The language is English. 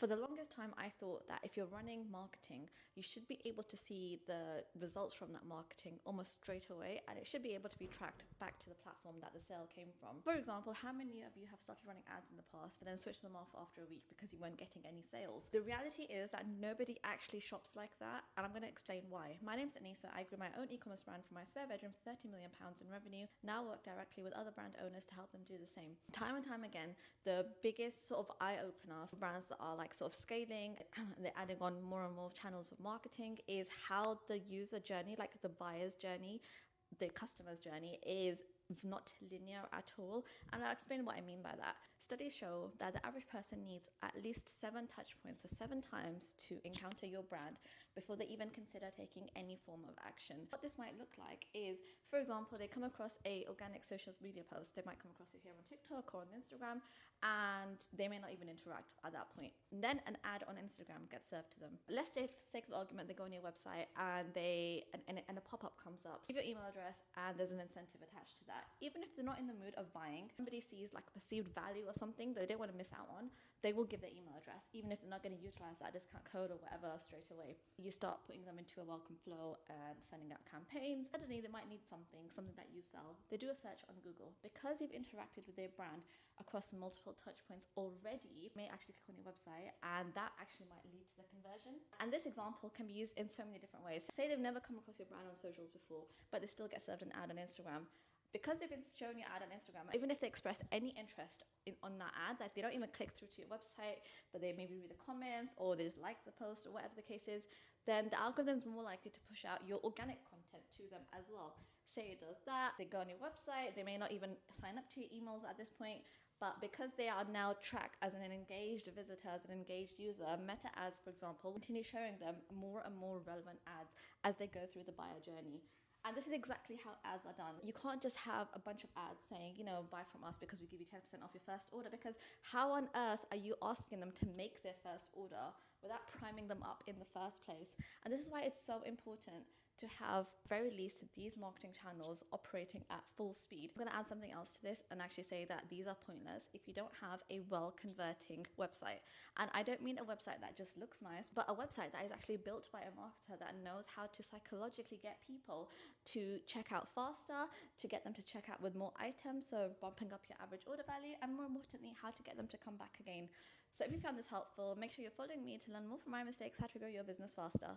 For the longest time, I thought that if you're running marketing, you should be able to see the results from that marketing almost straight away, and it should be able to be tracked back to the platform that the sale came from. For example, how many of you have started running ads in the past but then switched them off after a week because you weren't getting any sales? The reality is that nobody actually shops like that, and I'm going to explain why. My name's Anissa. I grew my own e-commerce brand from my spare bedroom for £30 million in revenue. Now work directly with other brand owners to help them do the same. Time and time again, the biggest sort of eye-opener for brands that are like sort of scaling and they're adding on more and more channels of marketing is how the user journey, like the buyer's journey, the customer's journey, is not linear at all. And I'll explain what I mean by that. Studies show that the average person needs at least 7 touch points, so 7 times, to encounter your brand before they even consider taking any form of action. What this might look like is, for example, they come across a organic social media post. They might come across it here on TikTok or on Instagram, and they may not even interact at that point. And then an ad on Instagram gets served to them. Let's say, for the sake of argument, they go on your website and a pop-up comes up. Give your email address and there's an incentive attached to that. Even if they're not in the mood of buying, somebody sees like a perceived value or something that they don't want to miss out on, they will give their email address, even if they're not going to utilize that discount code or whatever straight away. You start putting them into a welcome flow and sending out campaigns. Suddenly they might need something that you sell. They do a search on Google. Because you've interacted with their brand across multiple touch points already, you may actually click on your website, and that actually might lead to the conversion. And this example can be used in so many different ways. Say they've never come across your brand on socials before, but they still get served an ad on Instagram. Because they've been shown your ad on Instagram, even if they express any interest on that ad, like they don't even click through to your website, but they maybe read the comments or they just like the post or whatever the case is, then the algorithm's more likely to push out your organic content to them as well. Say it does that, they go on your website, they may not even sign up to your emails at this point, but because they are now tracked as an engaged visitor, as an engaged user, Meta ads, for example, continue showing them more and more relevant ads as they go through the buyer journey. And this is exactly how ads are done. You can't just have a bunch of ads saying, buy from us because we give you 10% off your first order, because how on earth are you asking them to make their first order without priming them up in the first place? And this is why it's so important to have, very least, these marketing channels operating at full speed. I'm going to add something else to this and actually say that these are pointless if you don't have a well-converting website. And I don't mean a website that just looks nice, but a website that is actually built by a marketer that knows how to psychologically get people to check out faster, to get them to check out with more items, so bumping up your average order value, and more importantly, how to get them to come back again. So if you found this helpful, make sure you're following me to learn more from my mistakes, how to grow your business faster.